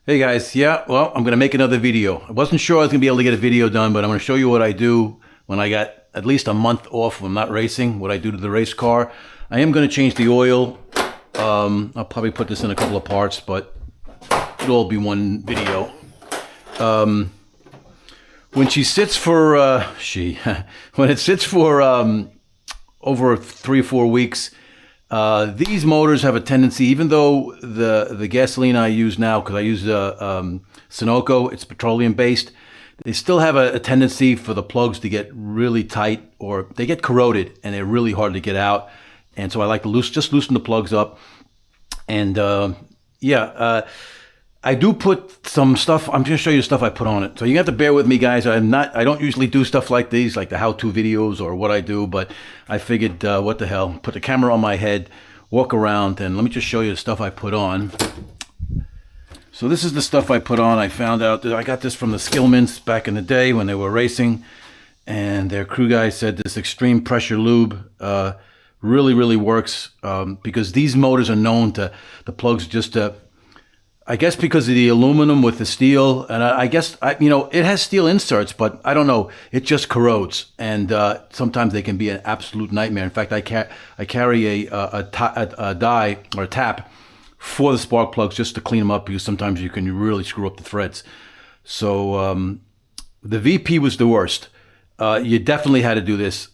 Hey guys, yeah, well, I'm gonna make another video. I wasn't sure I was gonna be able to get a video done, but I'm gonna show you what I do when I got at least a month off when I'm not racing, what I do to the race car. I am gonna change the oil. I'll probably put this in a couple of parts, but it'll all be one video. When she sits for, when it sits for over 3 or 4 weeks, these motors have a tendency, even though the gasoline I use now, because I use Sunoco, it's petroleum based, they still have a tendency for the plugs to get really tight, or they get corroded and they're really hard to get out. And so I like to just loosen the plugs up. And I do put some stuff. I'm going to show you the stuff I put on it. So you have to bear with me, guys. I don't usually do stuff like these, like the how-to videos or what I do, but I figured, what the hell, put the camera on my head, walk around, and let me just show you the stuff I put on. So this is the stuff I put on. I found out that I got this from the Skillmans back in the day when they were racing, and their crew guy said this extreme pressure lube really works, because these motors are known to, the plugs just I guess because of the aluminum with the steel, and I guess, it has steel inserts, but I don't know, it just corrodes, and sometimes they can be an absolute nightmare. In fact, I carry a die or a tap for the spark plugs just to clean them up, because sometimes you can really screw up the threads. So the VP was the worst. You definitely had to do this.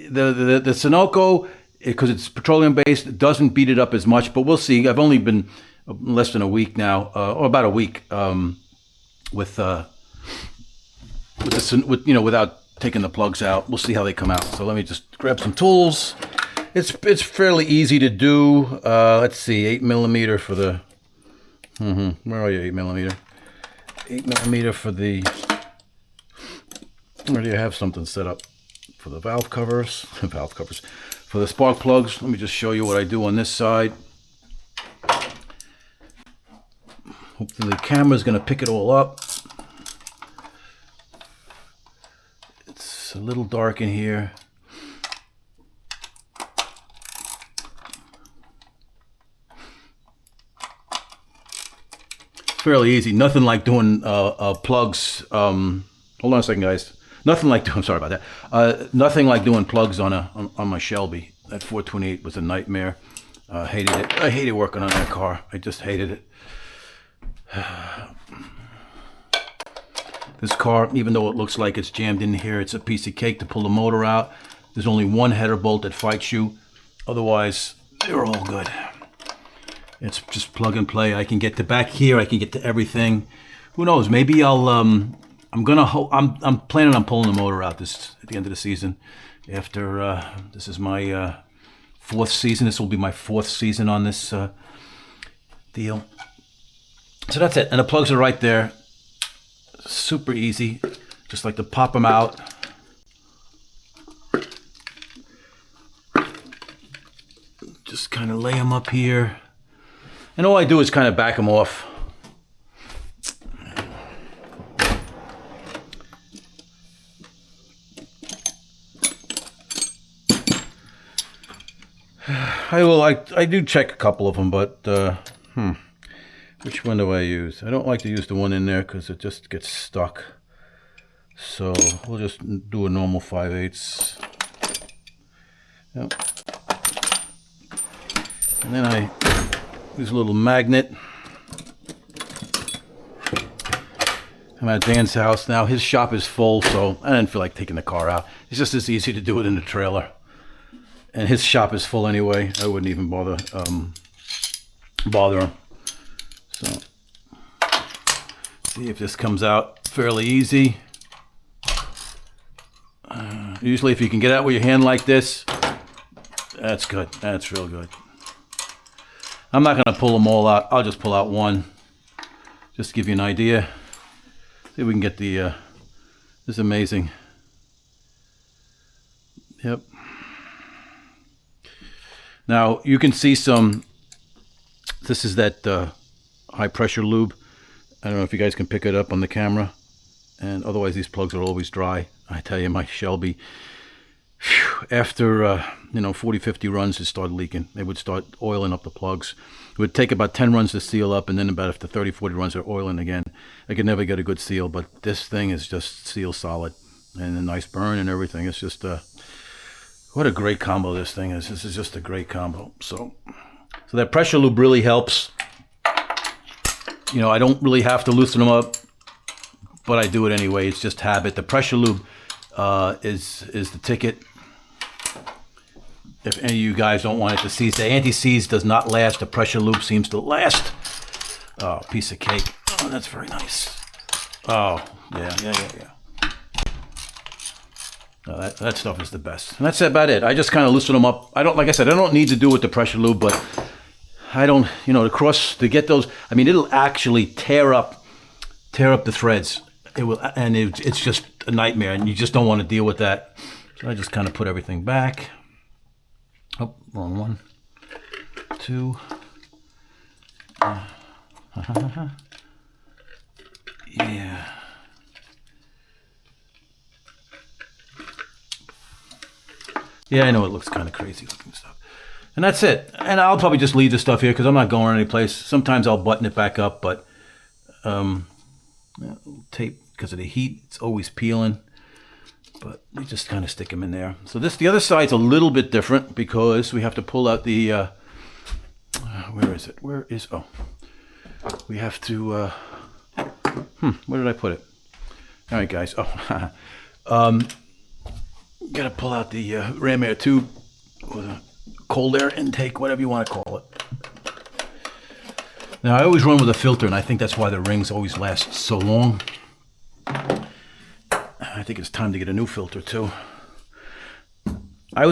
The Sunoco, because it's petroleum based, doesn't beat it up as much, but we'll see. I've only been less than a week now, or about a week, without taking the plugs out. We'll see how they come out. So let me just grab some tools. It's fairly easy to do. Let's see, 8mm for the. Where are you, 8mm? 8mm for the. Where do you have something set up for the valve covers? Valve covers for the spark plugs. Let me just show you what I do on this side. Hopefully the camera's going to pick it all up. It's a little dark in here. It's fairly easy. Nothing like doing plugs. Hold on a second, guys. Nothing like doing. Sorry about that. Nothing like doing plugs on my Shelby. That 428 was a nightmare. Hated it. I hated working on that car. I just hated it. This car, even though it looks like it's jammed in here, it's a piece of cake to pull the motor out. There's only one header bolt that fights you. Otherwise, they're all good. It's just plug and play. I can get to back here. I can get to everything. Who knows? Maybe I'll. I'm planning on pulling the motor out at the end of the season. After this is my 4th season. This will be my 4th season on this deal. So that's it, and the plugs are right there. Super easy, just like to pop them out. Just kind of lay them up here, and all I do is kind of back them off. I do check a couple of them, but which one do I use? I don't like to use the one in there because it just gets stuck. So we'll just do a normal 5/8. Yep. And then I use a little magnet. I'm at Dan's house now. His shop is full, so I didn't feel like taking the car out. It's just as easy to do it in the trailer. And his shop is full anyway. I wouldn't even bother him. So, see if this comes out fairly easy. Usually if you can get out with your hand like this, that's good. That's real good. I'm not going to pull them all out. I'll just pull out one. Just to give you an idea. See if we can get the, this is amazing. Yep. Now you can see some, this is that high pressure lube. I don't know if you guys can pick it up on the camera, and otherwise these plugs are always dry. I tell you, my Shelby, After, 40, 50 runs, it started leaking. They would start oiling up the plugs. It would take about 10 runs to seal up, and then about after 30, 40 runs, they're oiling again. I could never get a good seal, but this thing is just seal solid. And a nice burn and everything. It's just, what a great combo this thing is. This is just a great combo. So that pressure lube really helps. I don't really have to loosen them up, but I do it anyway. It's just habit. The pressure lube is the ticket. If any of you guys don't want it to seize, the anti-seize does not last. The pressure lube seems to last. Oh, piece of cake. Oh, that's very nice. Oh, yeah. No, that stuff is the best. And that's about it. I just kind of loosen them up. I don't need to do it with the pressure lube, but I don't, to get those, it'll actually tear up the threads. It will, and it's just a nightmare, and you just don't want to deal with that. So I just kind of put everything back. Oh, wrong one. 2. Yeah. Yeah, I know it looks kind of crazy looking stuff. And that's it. And I'll probably just leave the stuff here because I'm not going any place. Sometimes I'll button it back up, but tape, because of the heat, it's always peeling. But we just kind of stick them in there. So the other side's a little bit different because we have to pull out the, where is it? Oh. We have to, where did I put it? All right, guys. Oh, got to pull out the ram air tube or the cold air intake, whatever you want to call it. Now, I always run with a filter, and I think that's why the rings always last so long. I think it's time to get a new filter too. I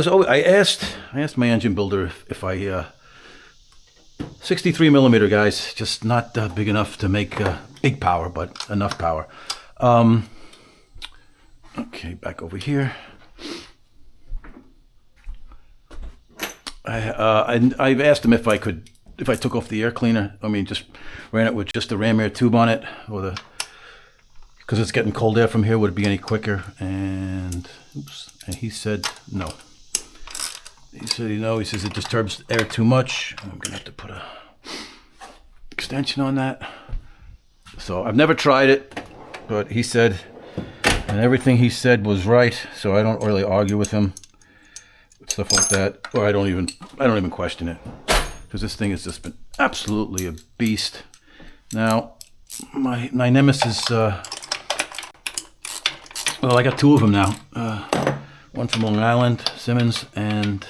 asked my engine builder if I 63 millimeter, guys, just not big enough to make big power, but enough power. Okay, back over here. I've asked him if I took off the air cleaner. Just ran it with just the ram air tube on it, because it's getting cold air from here. Would it be any quicker? And he said no. He said no. He says it disturbs air too much. I'm gonna have to put a extension on that. So I've never tried it, but he said, and everything he said was right. So I don't really argue with him. Stuff like that, or I don't even question it, because this thing has just been absolutely a beast. Now, my Nemesis, well, I got 2 of them now. One from Long Island, Simmons, and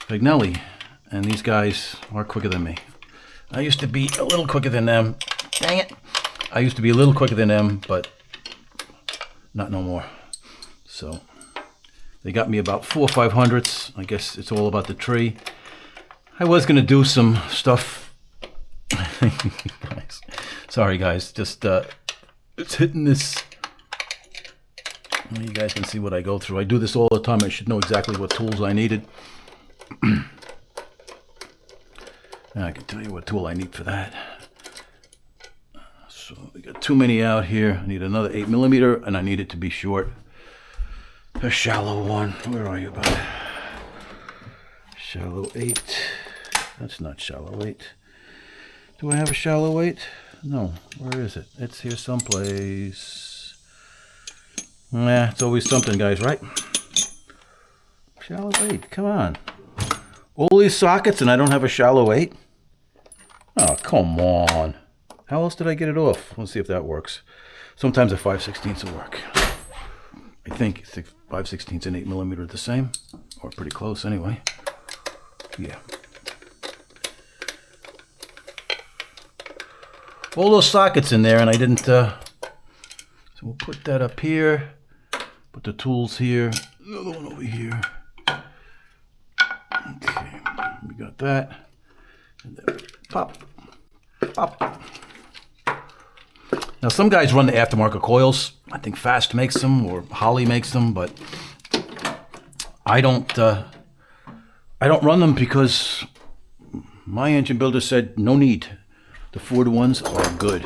Vignelli, and these guys are quicker than me. I used to be a little quicker than them. Dang it! I used to be a little quicker than them, but not no more. So. They got me about 4 or 500ths. I guess it's all about the tree. I was going to do some stuff. Sorry, guys. Just it's hitting this. You guys can see what I go through. I do this all the time. I should know exactly what tools I needed. I can tell you what tool I need for that. So we got too many out here. I need another 8 millimeter, and I need it to be short. A shallow one. Where are you, bud? Shallow 8. That's not shallow 8. Do I have a shallow 8? No. Where is it? It's here someplace. Nah, it's always something, guys, right? Shallow 8. Come on. All these sockets and I don't have a shallow 8? Oh, come on. How else did I get it off? Let's see if that works. Sometimes a 5/16 will work. I think 5/16 and 8 millimeter are the same, or pretty close anyway. Yeah. All those sockets in there, and I didn't. So we'll put that up here. Put the tools here. Another one over here. Okay, we got that. And then pop, pop. Now, some guys run the aftermarket coils. I think Fast makes them, or Holly makes them, but I don't run them because my engine builder said no need. The Ford ones are good,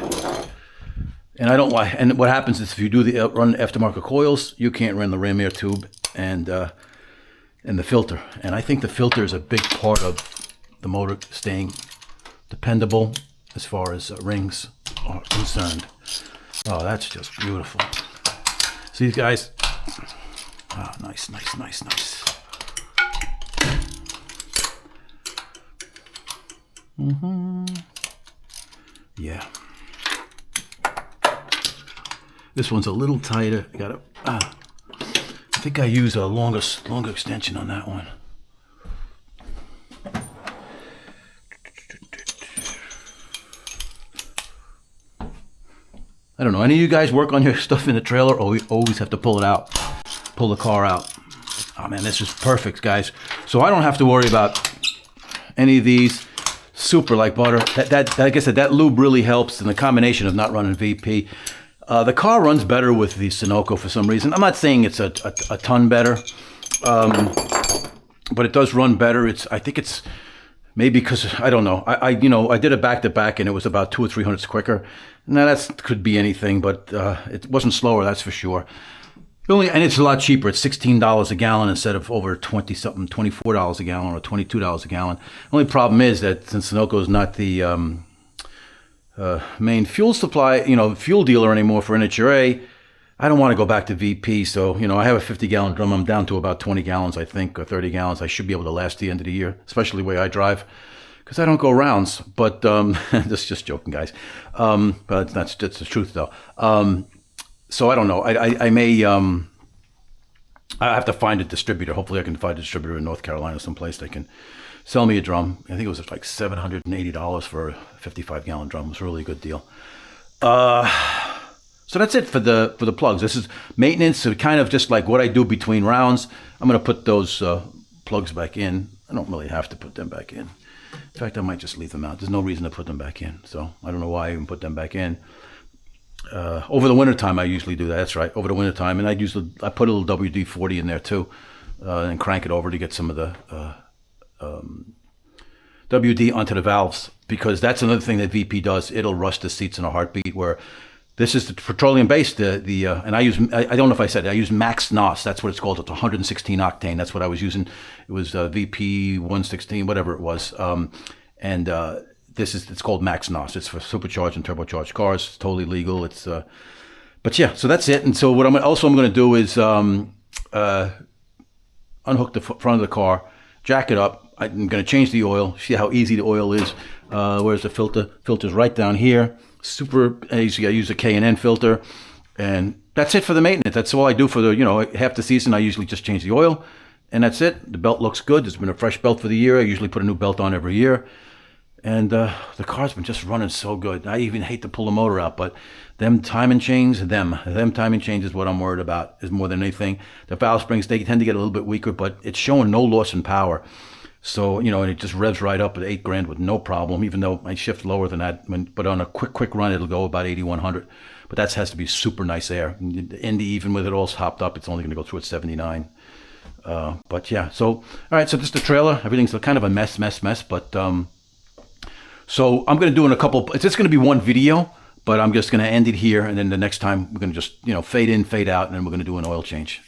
and I don't like. And what happens is if you do run aftermarket coils, you can't run the ram air tube, and and the filter. And I think the filter is a big part of the motor staying dependable as far as rings are concerned. Oh, that's just beautiful. See, guys? Oh, nice, nice, nice, nice. Yeah. This one's a little tighter. I gotta. I think I use a longer extension on that one. I don't know. Any of you guys work on your stuff in the trailer, or we always have to pull it out, pull the car out? Oh man, this is perfect, guys. So I don't have to worry about any of these. Super like butter. Like I said, that lube really helps, and the combination of not running VP. The car runs better with the Sunoco for some reason. I'm not saying it's a ton better, but it does run better. I think it's maybe because I don't know. I did a back to back, and it was about 200 or 300 quicker. Now that could be anything, but it wasn't slower, that's for sure. And it's a lot cheaper. It's $16 a gallon instead of over $20-something, $24 a gallon or $22 a gallon. The only problem is that since Sunoco is not the main fuel supply, fuel dealer anymore for NHRA, I don't want to go back to VP. So, I have a 50-gallon drum. I'm down to about 20 gallons, I think, or 30 gallons. I should be able to last the end of the year, especially the way I drive, because I don't go rounds. But just joking, guys. But that's the truth, though. So I don't know. I may. I have to find a distributor. Hopefully, I can find a distributor in North Carolina, someplace that can sell me a drum. I think it was like $780 for a 55-gallon drum. It was a really good deal. So that's it for the plugs. This is maintenance. So kind of just like what I do between rounds. I'm going to put those plugs back in. I don't really have to put them back in. In fact, I might just leave them out. There's no reason to put them back in. So I don't know why I even put them back in. Over the winter time, I usually do that. That's right, over the winter time, and I put a little WD-40 in there too, and crank it over to get some of the WD onto the valves, because that's another thing that VP does. It'll rust the seats in a heartbeat. Where this is the petroleum based, and I don't know if I said it, I use Max NOS. That's what it's called. It's 116 octane. That's what I was using. It was VP 116, whatever it was, it's called Max NOS. It's for supercharged and turbocharged cars. It's totally legal. It's, but yeah, so that's it. And so what I'm going to do is unhook the front of the car, jack it up. I'm going to change the oil. See how easy the oil is. Where's the filter? Filter's right down here. Super easy. I use a K&N filter, and that's it for the maintenance. That's all I do for the half the season. I usually just change the oil, and that's it. The belt looks good. There's been a fresh belt for the year. I usually put a new belt on every year. And the car's been just running so good. I even hate to pull the motor out, but them timing chains is what I'm worried about, is more than anything. The valve springs, they tend to get a little bit weaker, but it's showing no loss in power. So, and it just revs right up at 8 grand with no problem, even though I shift lower than that. But on a quick run, it'll go about 8,100. But that has to be super nice air. Indy, even with it all hopped up, it's only going to go through at 79. But yeah, so, all right, so this is the trailer. Everything's kind of a mess, but... So I'm going to do it's just going to be one video, but I'm just going to end it here. And then the next time we're going to just, fade in, fade out, and then we're going to do an oil change.